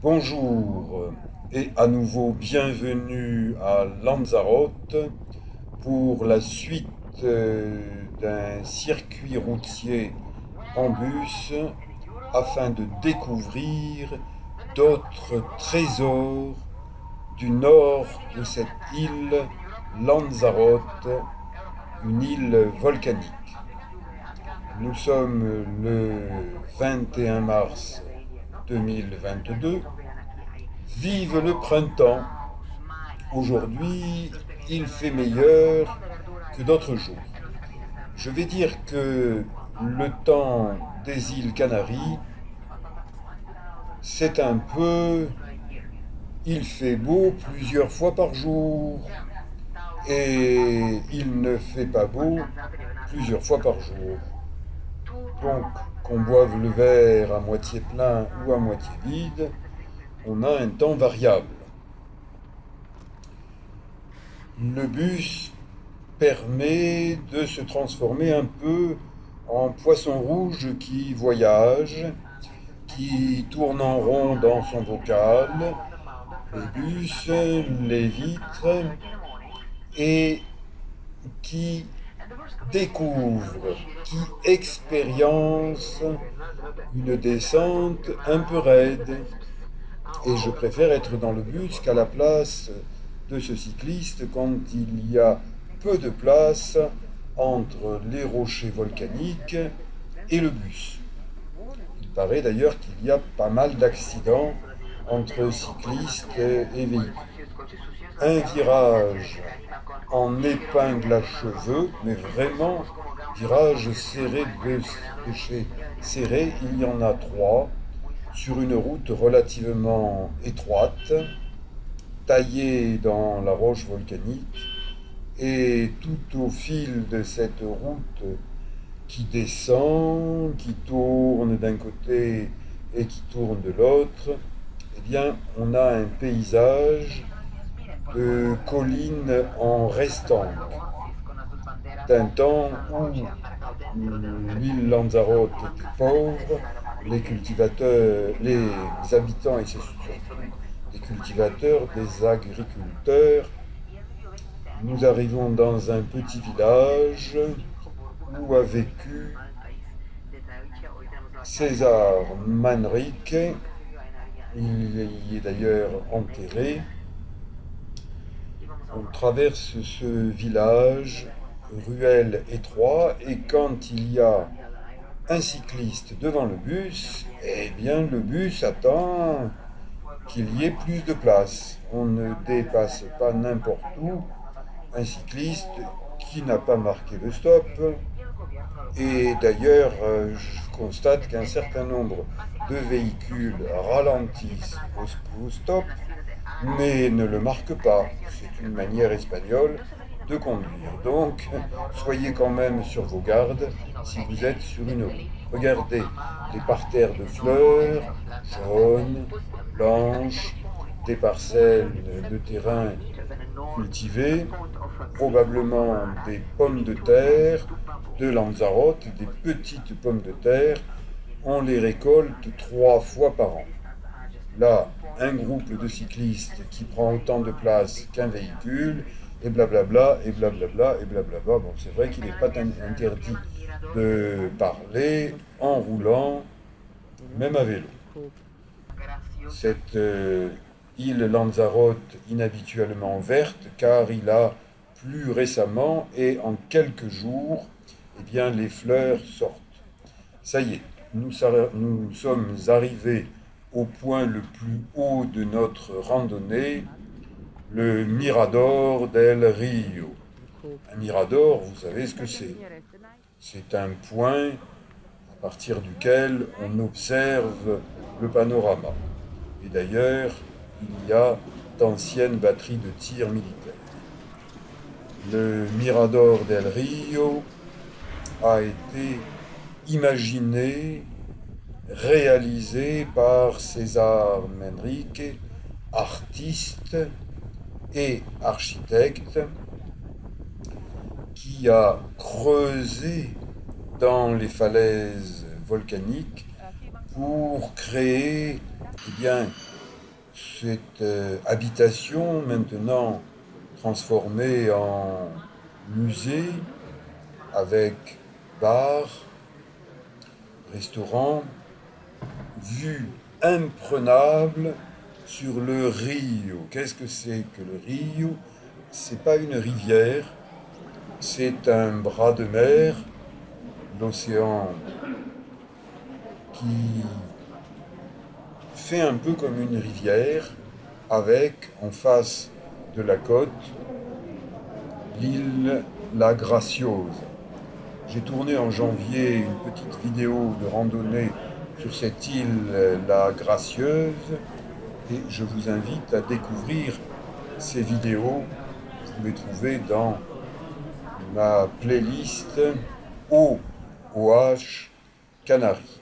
Bonjour et à nouveau bienvenue à Lanzarote pour la suite d'un circuit routier en bus afin de découvrir d'autres trésors du nord de cette île Lanzarote, une île volcanique. Nous sommes le 21 mars 2022. Vive le printemps! Aujourd'hui, il fait meilleur que d'autres jours. Je vais dire que le temps des îles Canaries, c'est un peu... Il fait beau plusieurs fois par jour et il ne fait pas beau plusieurs fois par jour. Donc, qu'on boive le verre à moitié plein ou à moitié vide, on a un temps variable. Le bus permet de se transformer un peu en poisson rouge qui voyage, qui tourne en rond dans son bocal, le bus, les vitres, et qui découvre, qui expérience une descente un peu raide. Et je préfère être dans le bus qu'à la place de ce cycliste quand il y a peu de place entre les rochers volcaniques et le bus. Il paraît d'ailleurs qu'il y a pas mal d'accidents entre cyclistes et véhicules. Un virage en épingle à cheveux, mais vraiment virage serré de chez serré, il y en a trois sur une route relativement étroite, taillée dans la roche volcanique, et tout au fil de cette route qui descend, qui tourne d'un côté et qui tourne de l'autre, eh bien, on a un paysage de collines en restanque, d'un temps où l'île Lanzarote était pauvre, les cultivateurs, les habitants, et c'est surtout des cultivateurs, des agriculteurs. Nous arrivons dans un petit village où a vécu César Manrique. Il y est d'ailleurs enterré. On traverse ce village, ruelle étroit, et quand il y a un cycliste devant le bus, eh bien le bus attend qu'il y ait plus de place. On ne dépasse pas n'importe où un cycliste qui n'a pas marqué le stop. Et d'ailleurs, je constate qu'un certain nombre de véhicules ralentissent au stop, mais ne le marquent pas. C'est une manière espagnole de conduire. Donc, soyez quand même sur vos gardes si vous êtes sur une route. Regardez les parterres de fleurs, jaunes, blanches, des parcelles de terrain cultivées, probablement des pommes de terre de Lanzarote, des petites pommes de terre. On les récolte 3 fois par an. Là, un groupe de cyclistes qui prend autant de place qu'un véhicule, et blablabla, et blablabla, et blablabla. Bon, c'est vrai qu'il n'est pas interdit de parler en roulant, même à vélo. Cette île Lanzarote inhabituellement verte, car il a plu récemment, et en quelques jours, eh bien, les fleurs sortent. Ça y est, nous sommes arrivés au point le plus haut de notre randonnée, le Mirador del Rio. Un mirador, vous savez ce que c'est? C'est un point à partir duquel on observe le panorama. Et d'ailleurs, il y a d'anciennes batteries de tir militaires. Le Mirador del Rio a été imaginé, réalisé par César Manrique, artiste et architecte, qui a creusé dans les falaises volcaniques pour créer, eh bien, cette habitation maintenant transformée en musée avec bar, restaurant, vue imprenable sur le Rio. Qu'est-ce que c'est que le Rio? C'est pas une rivière, c'est un bras de mer, l'océan qui fait un peu comme une rivière, avec en face de la côte l'île La Graciosa. J'ai tourné en janvier une petite vidéo de randonnée sur cette île La Gracieuse et je vous invite à découvrir ces vidéos. Vous pouvez trouver dans ma playlist OOH Canaries.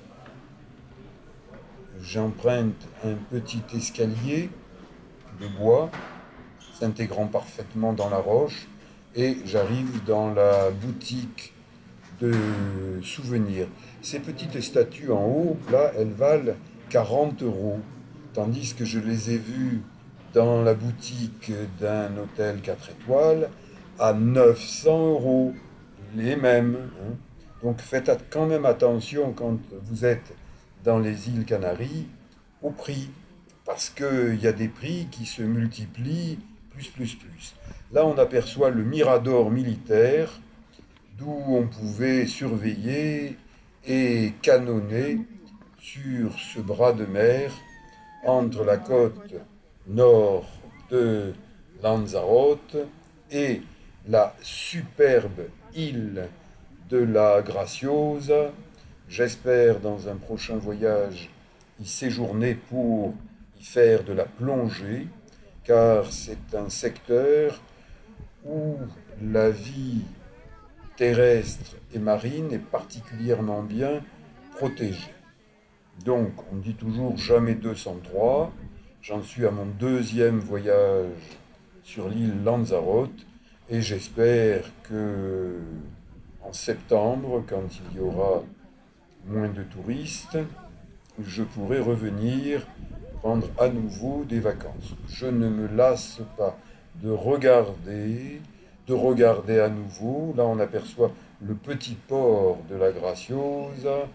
J'emprunte un petit escalier de bois s'intégrant parfaitement dans la roche et j'arrive dans la boutique de souvenirs. Ces petites statues en haut, là, elles valent 40 euros, tandis que je les ai vues dans la boutique d'un hôtel 4 étoiles à 900 euros, les mêmes. Hein. Donc faites quand même attention quand vous êtes dans les îles Canaries au prix, parce qu'il y a des prix qui se multiplient plus. Là, on aperçoit le mirador militaire, d'où on pouvait surveiller et canonner sur ce bras de mer entre la côte nord de Lanzarote et la superbe île de la Graciosa. J'espère dans un prochain voyage y séjourner pour y faire de la plongée, car c'est un secteur où la vie terrestre et marine est particulièrement bien protégée. Donc, on dit toujours jamais 203. J'en suis à mon deuxième voyage sur l'île Lanzarote et j'espère que en septembre, quand il y aura moins de touristes, je pourrai revenir prendre à nouveau des vacances. Je ne me lasse pas de regarder à nouveau. Là, on aperçoit le petit port de la Graciosa,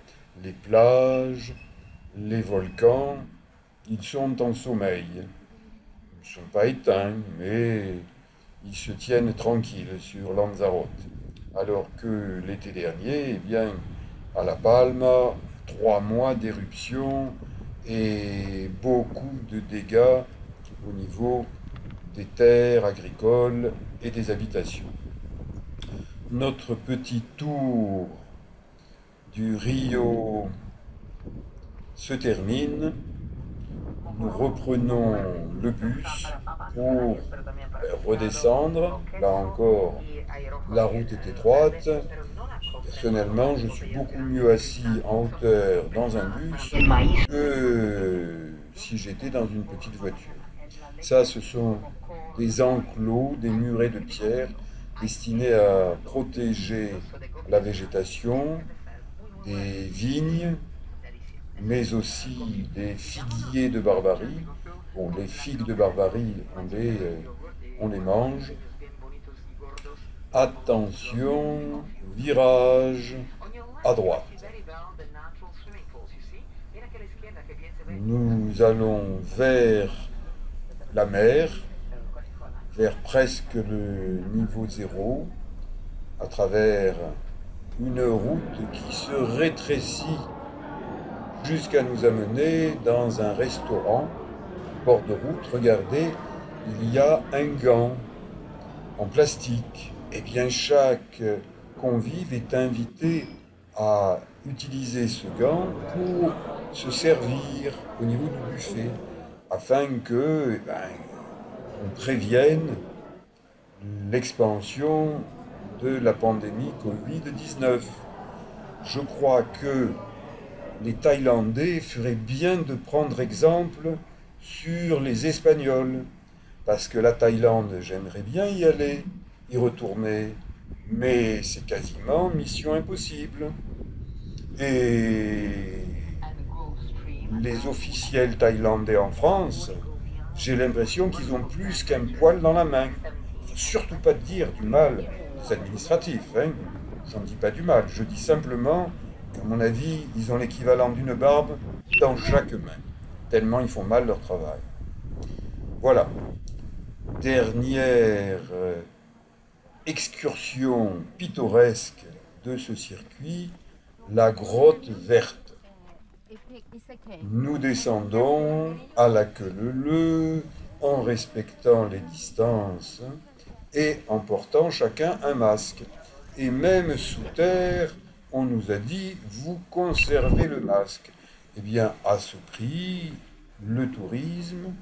les plages, les volcans. Ils sont en sommeil. Ils ne sont pas éteints, mais ils se tiennent tranquilles sur Lanzarote. Alors que l'été dernier, eh bien, à La Palma, 3 mois d'éruption et beaucoup de dégâts au niveau des terres agricoles et des habitations. Notre petit tour du Rio se termine. Nous reprenons le bus pour redescendre. Là encore, la route est étroite. Personnellement, je suis beaucoup mieux assis en hauteur dans un bus que si j'étais dans une petite voiture. Ça, ce sont des enclos, des murets de pierre destinés à protéger la végétation, des vignes, mais aussi des figuiers de Barbarie. Bon, les figues de Barbarie, on les mange. Attention, virage à droite. Nous allons vers la mer, vers presque le niveau zéro, à travers une route qui se rétrécit jusqu'à nous amener dans un restaurant, bord de route. Regardez, il y a un gant en plastique. Eh bien, chaque convive est invité à utiliser ce gant pour se servir au niveau du buffet, afin que, on prévienne l'expansion de la pandémie Covid-19. Je crois que les Thaïlandais feraient bien de prendre exemple sur les Espagnols, parce que la Thaïlande, j'aimerais bien y aller, y retourner, mais c'est quasiment mission impossible. Et les officiels thaïlandais en France j'ai l'impression qu'ils ont plus qu'un poil dans la main. Il ne faut surtout pas dire du mal des administratifs, hein. Je n'en dis pas du mal, je dis simplement qu'à mon avis, ils ont l'équivalent d'une barbe dans chaque main, tellement ils font mal leur travail. Voilà, dernière excursion pittoresque de ce circuit, la grotte verte. Nous descendons à la queue leu-leu, en respectant les distances et en portant chacun un masque. Et même sous terre, on nous a dit, vous conservez le masque. Eh bien, à ce prix, le tourisme,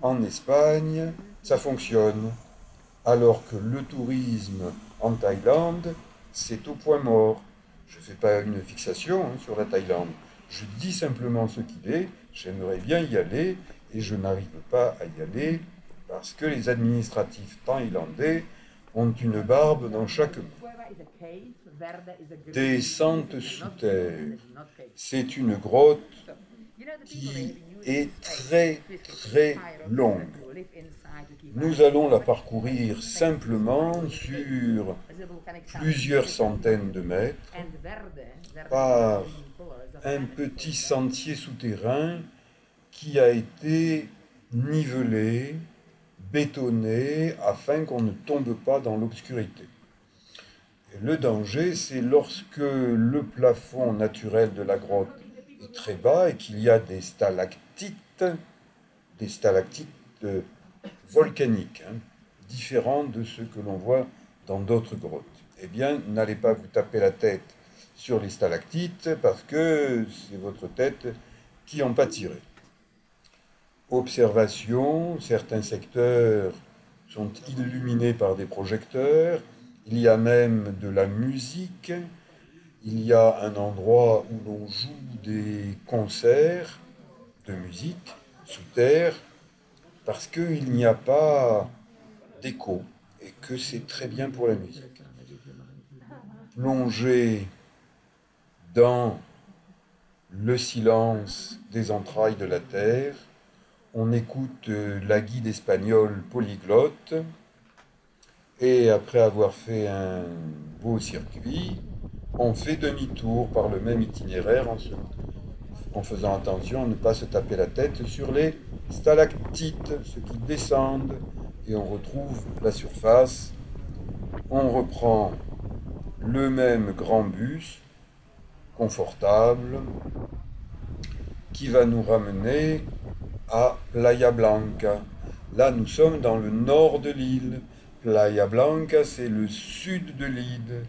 en Espagne, ça fonctionne. Alors que le tourisme en Thaïlande, c'est au point mort. Je ne fais pas une fixation sur la Thaïlande. Je dis simplement ce qu'il est. J'aimerais bien y aller et je n'arrive pas à y aller parce que les administratifs thaïlandais ont une barbe dans chaque main. Descente sous terre. C'est une grotte qui est très très longue. Nous allons la parcourir simplement sur plusieurs centaines de mètres par un petit sentier souterrain qui a été nivelé, bétonné, afin qu'on ne tombe pas dans l'obscurité. Et le danger, c'est lorsque le plafond naturel de la grotte est très bas et qu'il y a des stalactites volcaniques, différents de ce que l'on voit dans d'autres grottes. Eh bien, n'allez pas vous taper la tête sur les stalactites parce que c'est votre tête qui en pâtirait. Observation, certains secteurs sont illuminés par des projecteurs, il y a même de la musique, il y a un endroit où l'on joue des concerts de musique sous terre parce qu'il n'y a pas d'écho et que c'est très bien pour la musique. Plongé dans le silence des entrailles de la terre, on écoute la guide espagnole polyglotte et après avoir fait un beau circuit, on fait demi-tour par le même itinéraire en faisant attention à ne pas se taper la tête sur les stalactites, ceux qui descendent, et on retrouve la surface. On reprend le même grand bus, confortable, qui va nous ramener à Playa Blanca. Là, nous sommes dans le nord de l'île. Playa Blanca, c'est le sud de l'île.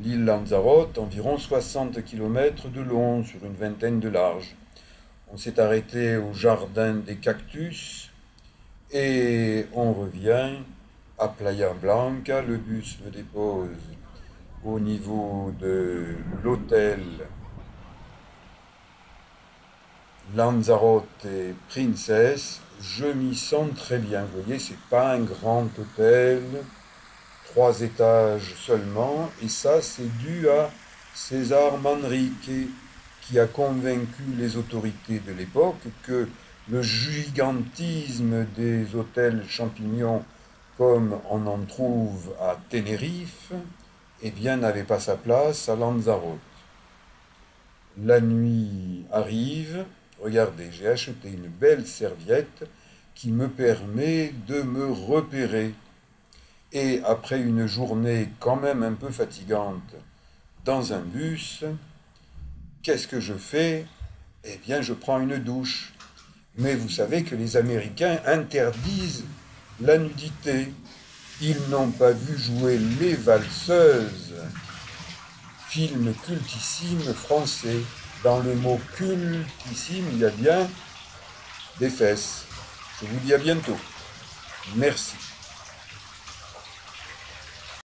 L'île Lanzarote, environ 60 km de long sur une vingtaine de large. On s'est arrêté au jardin des cactus et on revient à Playa Blanca. Le bus me dépose au niveau de l'hôtel Lanzarote et Princess. Je m'y sens très bien. Vous voyez, c'est pas un grand hôtel, 3 étages seulement, et ça c'est dû à César Manrique qui a convaincu les autorités de l'époque que le gigantisme des hôtels champignons comme on en trouve à Tenerife, eh bien n'avait pas sa place à Lanzarote. La nuit arrive, regardez, j'ai acheté une belle serviette qui me permet de me repérer. Et après une journée quand même un peu fatigante dans un bus, qu'est-ce que je fais? Eh bien, je prends une douche. Mais vous savez que les Américains interdisent la nudité. Ils n'ont pas vu jouer Les Valseuses, film cultissime français. Dans le mot cultissime, il y a bien des fesses. Je vous dis à bientôt. Merci.